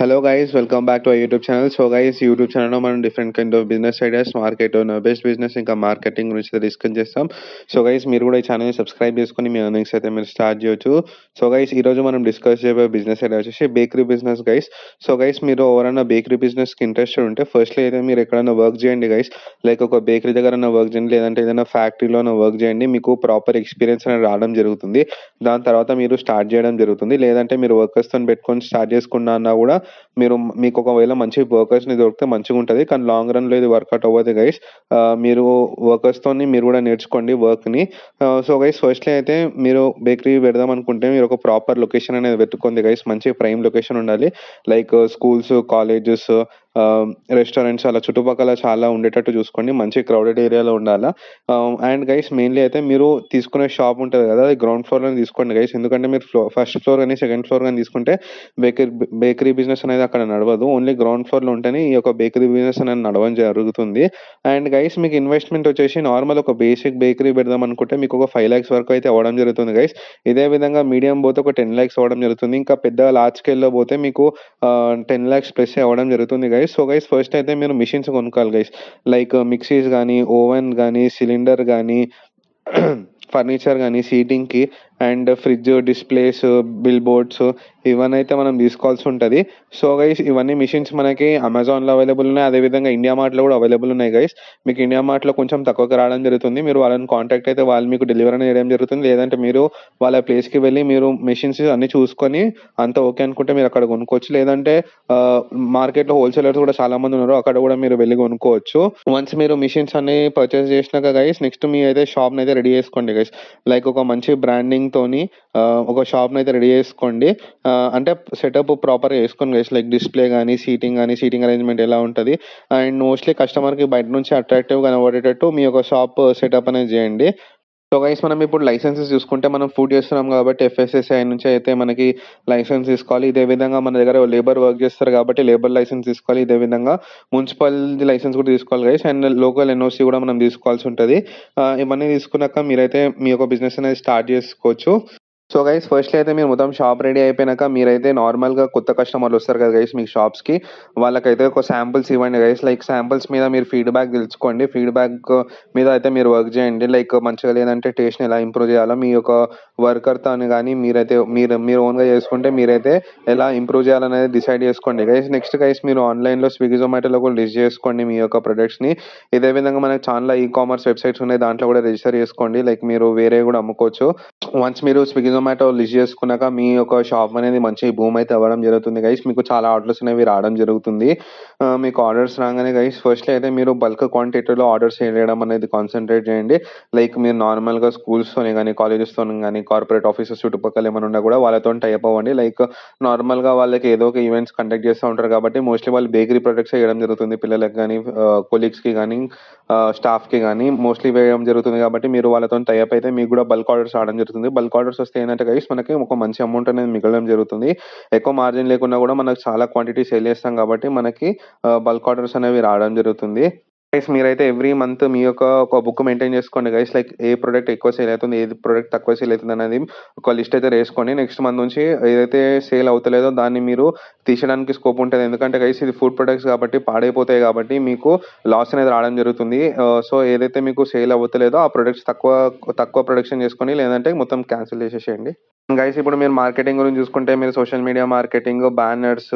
Hello guys, welcome back to our YouTube channel. So guys, YouTube channel మనం different kind of business ideas, market best business ఇంకా marketing గురించి discuss చేస్తాం. So guys, మీరు కూడా ఈ ఛానల్ని సబ్స్క్రైబ్ చేసుకొని మీ ఎర్నింగ్స్ అయితే మీరు స్టార్ట్ చేయొచ్చు. సో గైస్, ఈరోజు మనం డిస్కస్ చేయబోయే బిజినెస్ ఐడియా వచ్చేసి bakery business guys. So guys, మీరు ఎవరైనా బేకరీ బిజినెస్కి ఇంట్రెస్టెడ్ ఉంటే ఫస్ట్లీ అయితే మీరు ఎక్కడైనా వర్క్ చేయండి గైస్. లైక్ ఒక బేకరీ దగ్గర వర్క్ చేయండి, లేదంటే ఏదైనా ఫ్యాక్టరీలో వర్క్ చేయండి. మీకు ప్రాపర్ ఎక్స్పీరియన్స్ అనేది రావడం జరుగుతుంది. దాని తర్వాత మీరు స్టార్ట్ చేయడం జరుగుతుంది. లేదంటే మీరు వర్కర్స్తో పెట్టుకొని స్టార్ట్ చేసుకున్నా అన్నా కూడా మీకు ఒకవేళ మంచి వర్కర్స్ని దొరికితే మంచిగా ఉంటుంది. కానీ లాంగ్ రన్లో ఇది వర్కౌట్ అవ్వదు గైస్. మీరు వర్కర్స్తోని మీరు కూడా నేర్చుకోండి వర్క్ని. సో గైస్, ఫస్ట్లీ అయితే మీరు బేకరీ పెడదాం అనుకుంటే మీరు ఒక ప్రాపర్ లొకేషన్ అనేది పెట్టుకోండి గైస్. మంచి ప్రైమ్ లొకేషన్ ఉండాలి. లైక్ స్కూల్స్, కాలేజెస్, రెస్టారెంట్స్ అలా చుట్టుపక్కల చాలా ఉండేటట్టు చూసుకోండి. మంచి క్రౌడెడ్ ఏరియాలో ఉండాలా. అండ్ గైస్, మెయిన్లీ అయితే మీరు తీసుకునే షాప్ ఉంటుంది కదా, అది గ్రౌండ్ ఫ్లోర్లోనే తీసుకోండి గైస్. ఎందుకంటే మీరు ఫస్ట్ ఫ్లోర్ కానీ సెకండ్ ఫ్లోర్ కానీ తీసుకుంటే బేకరీ బిజినెస్ అనేది అక్కడ నడవదు. ఓన్లీ గ్రౌండ్ ఫ్లోర్లో ఉంటేనే ఈ యొక్క బేకరీ బిజినెస్ అనేది నడవడం జరుగుతుంది. అండ్ గైస్, మీకు ఇన్వెస్ట్మెంట్ వచ్చేసి నార్మల్ ఒక బేసిక్ బేకరీ పెడదాం అనుకుంటే మీకు ఒక 5 lakhs వరకు అయితే అవ్వడం జరుగుతుంది గైస్. ఇదే విధంగా మీడియం పోతే ఒక 10 lakhs అవ్వడం జరుగుతుంది. ఇంకా పెద్ద లార్జ్ స్కేల్లో పోతే మీకు 10 lakhs ప్లస్ అవ్వడం జరుగుతుంది గైస్. సో గైస్, ఫస్ట్ అయితే మీరు మిషన్స్ కొనుక్కోవాలి గైస్. లైక్ మిక్సీస్ కానీ, ఓవెన్ కానీ, సిలిండర్ కానీ, ఫర్నిచర్ కానీ, సీటింగ్కి, and fridge, displays, billboards, ఇవన్నీ అయితే మనం తీసుకోవాల్సి ఉంటుంది. సో గైస్, ఇవన్నీ మిషన్స్ మనకి అమెజాన్లో అవైలబుల్ ఉన్నాయి. అదేవిధంగా ఇండియా మార్ట్లో కూడా అవైలబుల్ ఉన్నాయి గైస్. మీకు ఇండియా మార్ట్లో కొంచెం తక్కువకి రావడం జరుగుతుంది. మీరు వాళ్ళని కాంటాక్ట్ అయితే వాళ్ళు మీకు డెలివరీ చేయడం జరుగుతుంది. లేదంటే మీరు వాళ్ళ ప్లేస్కి వెళ్ళి మీరు మెషిన్స్ అన్ని చూసుకొని అంత ఓకే అనుకుంటే మీరు అక్కడ కొనుక్కోవచ్చు. లేదంటే మార్కెట్లో హోల్సేలర్స్ కూడా చాలా మంది ఉన్నారు, అక్కడ కూడా మీరు వెళ్ళి కొనుక్కోవచ్చు. వన్స్ మీరు మిషన్స్ అన్ని పర్చేస్ చేసినాక గైస్, నెక్స్ట్ మీ అయితే షాప్ని అయితే రెడీ చేసుకోండి గైస్. లైక్ ఒక మంచి బ్రాండింగ్తోని ఒక షాప్ని అయితే రెడీ చేసుకోండి. అంటే సెటప్ ప్రాపర్గా వేసుకోండి గైస్. లైక్ డిస్ప్లే కానీ, సీటింగ్ అరేంజ్మెంట్ ఎలా ఉంటుంది, అండ్ మోస్ట్లీ కస్టమర్కి బయట నుంచి అట్రాక్టివ్గా కనబడేటట్టు మీ యొక్క షాప్ సెటప్ అనేది చేయండి. సో గైస్, మనం ఇప్పుడు లైసెన్సెస్ చూసుకుంటే మనం ఫుడ్ చేస్తున్నాం కాబట్టి FSSAI నుంచి అయితే మనకి లైసెన్స్ తీసుకోవాలి. ఇదే విధంగా మన దగ్గర లేబర్ వర్క్ చేస్తారు కాబట్టి లేబర్ లైసెన్స్ తీసుకోవాలి. ఇదే విధంగా మున్సిపాలిటీ లైసెన్స్ కూడా తీసుకోవాలి గైస్. అండ్ లోకల్ NOC కూడా మనం తీసుకోవాల్సి ఉంటుంది. ఇవన్నీ తీసుకున్నాక మీరైతే మీ యొక్క బిజినెస్ అనేది స్టార్ట్ చేసుకోవచ్చు. సో గైస్, ఫస్ట్లీ అయితే మీరు మొత్తం షాప్ రెడీ అయిపోయినాక మీరైతే నార్మల్గా కొత్త కస్టమర్లు వస్తారు కదా గైస్ మీకు షాప్స్కి, వాళ్ళకైతే ఒక శాంపుల్స్ ఇవ్వండి గైస్. లైక్ శాంపుల్స్ మీద మీరు ఫీడ్బ్యాక్ తెలుసుకోండి. ఫీడ్బ్యాక్ మీద అయితే మీరు వర్క్ చేయండి. లైక్ మంచిగా లేదంటే టేస్ట్ని ఎలా ఇంప్రూవ్ చేయాలో మీ యొక్క వర్కర్తో కానీ మీరైతే మీరు ఓన్గా చేసుకుంటే మీరైతే ఎలా ఇంప్రూవ్ చేయాలనేది డిసైడ్ చేసుకోండి గైస్. నెక్స్ట్ గైస్, మీరు ఆన్లైన్లో స్విగ్గీ, జొమాటోలో కూడా లిస్ట్ చేసుకోండి మీ యొక్క ప్రొడక్ట్స్ని. ఇదే విధంగా మనకి చాలా కామర్స్ వెబ్సైట్స్ ఉన్నాయి, దాంట్లో కూడా రిజిస్టర్ చేసుకోండి. లైక్ మీరు వేరే కూడా అమ్ముకోవచ్చు. వన్స్ మీరు స్విగ్గీ, జొమాటో లిస్ట్ చేసుకున్నాక మీ యొక్క షాప్ అనేది మంచి బూమ్ అయితే అవ్వడం జరుగుతుంది గైస్. మీకు చాలా ఆర్డర్స్ అనేవి రావడం జరుగుతుంది. మీకు ఆర్డర్స్ రాగానే గైస్, ఫస్ట్లీ అయితే మీరు బల్క్ క్వాంటిటీలో ఆర్డర్స్ చేయడం అనేది కాన్సన్ట్రేట్ చేయండి. లైక్ మీరు నార్మల్గా స్కూల్స్తోని కానీ, కాలేజెస్తో కానీ, కార్పొరేట్ ఆఫీసెస్ చుట్టుపక్కల ఏమైనా ఉన్నా కూడా వాళ్ళతో టైప్ అవ్వండి. లైక్ నార్మల్గా వాళ్ళకి ఏదో ఒక ఈవెంట్స్ కండక్ట్ చేస్తూ ఉంటారు కాబట్టి మోస్ట్లీ వాళ్ళు బేకరీ ప్రొడక్ట్స్ వేయడం జరుగుతుంది. పిల్లలకి కానీ, కొలీగ్స్కి కానీ, స్టాఫ్కి కానీ మోస్ట్లీ వేయడం జరుగుతుంది. కాబట్టి మీరు వాళ్ళతో టైప్ అయితే మీకు కూడా బల్క్ ఆర్డర్స్ రావడం జరుగుతుంది. బల్క్ ఆర్డర్స్ వస్తే ఏంటంటే గైస్, మనకి ఒక మంచి అమౌంట్ అనేది మిగలడం జరుగుతుంది. ఎక్కువ మార్జిన్ లేకుండా కూడా మనకు చాలా క్వాంటిటీ సేల్ చేస్తాం కాబట్టి మనకి బల్క్ ఆర్డర్స్ అనేవి రావడం జరుగుతుంది. గైస్, మీరైతే ఎవ్రీ మంత్ మీ యొక్క ఒక బుక్ మెయింటైన్ చేసుకోండి గైస్. లైక్ ఏ ప్రోడక్ట్ ఎక్కువ సేల్ అవుతుంది, ఏ ప్రోడక్ట్ తక్కువ సేల్ అవుతుంది అనేది ఒక లిస్ట్ అయితే వేసుకోండి. నెక్స్ట్ మంత్ నుంచి ఏదైతే సేల్ అవుతలేదో దాన్ని మీరు తీసేయడానికి స్కోప్ ఉంటుంది. ఎందుకంటే గైస్, ఇది ఫుడ్ ప్రొడక్ట్స్ కాబట్టి పాడైపోతాయి కాబట్టి మీకు లాస్ అనేది రావడం జరుగుతుంది. సో ఏదైతే మీకు సేల్ అవ్వట్లేదో ఆ ప్రొడక్ట్స్ తక్కువ ప్రొడక్షన్ చేసుకొని, లేదంటే మొత్తం క్యాన్సిల్ చేసేసేయండి గైస్. ఇప్పుడు మీరు మార్కెటింగ్ గురించి చూసుకుంటే మీరు social media marketing, banners,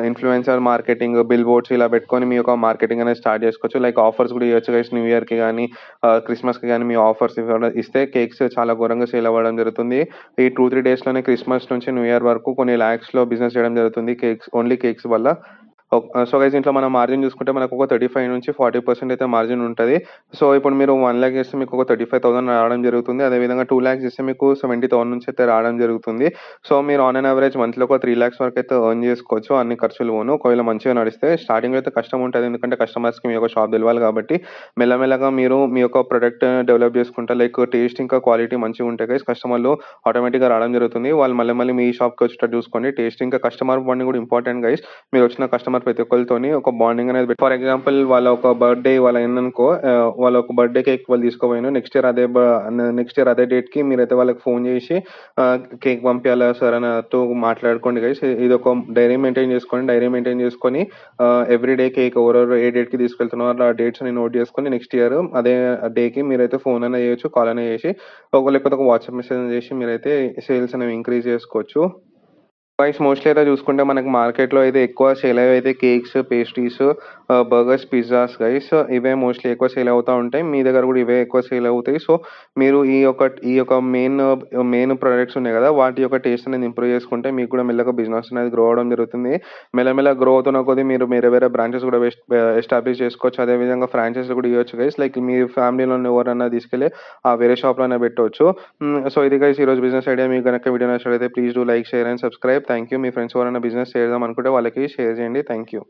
influencer marketing, bill boards ఇలా పెట్టుకొని మీ యొక్క మార్కెటింగ్ అనేది స్టార్ట్ చేసుకోవచ్చు. లైక్ ఆఫర్స్ కూడా ఇవ్వచ్చు గైస్. న్యూ ఇయర్కి కానీ, క్రిస్మస్కి కానీ మీ ఆఫర్స్ ఇస్తే కేక్స్ చాలా ఘోరంగా సేల్ అవ్వడం జరుగుతుంది. ఈ 2-3 డేస్లోనే క్రిస్మస్ నుంచి న్యూ ఇయర్ వరకు కొన్ని lakhsలో బిజినెస్ చేయడం జరుగుతుంది ఓన్లీ కేక్స్ వల్ల. సో గైస్, ఇంట్లో మనం మార్జిన్ చూసుకుంటే మనకు ఒక 35-40% అయితే మార్జిన్ ఉంటుంది. సో ఇప్పుడు మీరు 1 lakh చేస్తే మీకు ఒక 35,000 రావడం జరుగుతుంది. అదేవిధంగా 2 lakhs చేస్తే మీకు 70,000 నుంచి అయితే రావడం జరుగుతుంది. సో మీరు ఆన్ అండ్ యావరేజ్ మంత్లో ఒక 3 lakhs వరకు అయితే ఎర్న్ చేసుకోవచ్చు, అన్ని ఖర్చులు పోను. ఒకవేళ మంచిగా నడిస్తే స్టార్టింగ్లో అయితే కష్టం ఉంటుంది, ఎందుకంటే కస్టమర్స్కి మీ యొక్క షాప్ తెలవాలి కాబట్టి. మెల్లమెల్లగా మీరు మీ యొక్క ప్రొడక్ట్ డెవలప్ చేసుకుంటే లైక్ టేస్ట్ ఇంకా క్వాలిటీ మంచిగా ఉంటే గైస్ కస్టమర్లు ఆటోమేటిక్గా రావడం జరుగుతుంది. వాళ్ళు మళ్ళీ మీ షాప్కి వచ్చేటట్టు చూసుకోండి. టేస్ట్ ఇంకా కస్టమర్ బాండింగ్ కూడా ఇంపార్టెంట్ గైస్. మీరు వచ్చిన కస్టమర్ కస్టమర్ ప్రతి ఒక్కరితోని ఒక బాండింగ్ అనేది ఫర్ ఎగ్జాంపుల్ వాళ్ళ ఒక బర్త్డే వాళ్ళ అయిందనుకో, వాళ్ళ ఒక బర్త్డే కేక్ వాళ్ళు తీసుకోపోయిన నెక్స్ట్ ఇయర్ అదే డేట్కి మీరైతే వాళ్ళకి ఫోన్ చేసి కేక్ పంపించాలా సార్ అన్నట్టు మాట్లాడుకోండి గైస్. ఇది ఒక డైరీ మెయింటైన్ చేసుకొని ఎవ్రీ డే కేక్ ఎవరెవరు ఏ డేట్కి తీసుకెళ్తున్నారు ఆ డేట్స్ని నోట్ చేసుకొని నెక్స్ట్ ఇయర్ అదే డేకి మీరైతే ఫోన్ అయినా చేయొచ్చు, కాల్ అయినా చేసి లేకపోతే ఒక వాట్సాప్ మెసేజ్ చేసి మీరైతే సేల్స్ అనేవి ఇంక్రీజ్ చేసుకోవచ్చు. గైస్ మోస్ట్లీ అయితే చూసుకుంటే మనకి మార్కెట్లో అయితే ఎక్కువ సేల్ అయ్యేవి cakes, pastries, burgers, pizzas guys. ఇవే మోస్ట్లీ ఎక్కువ సేల్ అవుతూ ఉంటాయి. మీ దగ్గర కూడా ఇవే ఎక్కువ సేల్ అవుతాయి. సో మీరు ఈ యొక్క మెయిన్ ప్రొడక్ట్స్ ఉన్నాయి కదా, వాటి యొక్క టేస్ట్ అనేది ఇంప్రూవ్ చేసుకుంటే మీకు కూడా మెల్లగా బిజినెస్ అనేది గ్రో అవడం జరుగుతుంది. మెల్లమెల్ల గ్రో అవుతున్న కొద్దీ మీరు వేరే బ్రాంచెస్ కూడా ఎస్టాబ్లిష్ చేసుకోవచ్చు. అదేవిధంగా ఫ్రాంచైజ్ కూడా ఇవ్వచ్చు గైస్. లైక్ మీ ఫ్యామిలీలో ఎవరైనా తీసుకెళ్ళి ఆ వేరే షాప్లోనే పెట్టవచ్చు. సో ఇది గైస్ ఈరోజు బిజినెస్ ఐడియా. మీకు కనుక వీడియో నచ్చినట్లయితే please do like, share and subscribe. Thank you. Me friends ఎవరైనా బిజినెస్ చేద్దాం అనుకుంటే వాళ్ళకి షేర్ చేయండి. Thank you.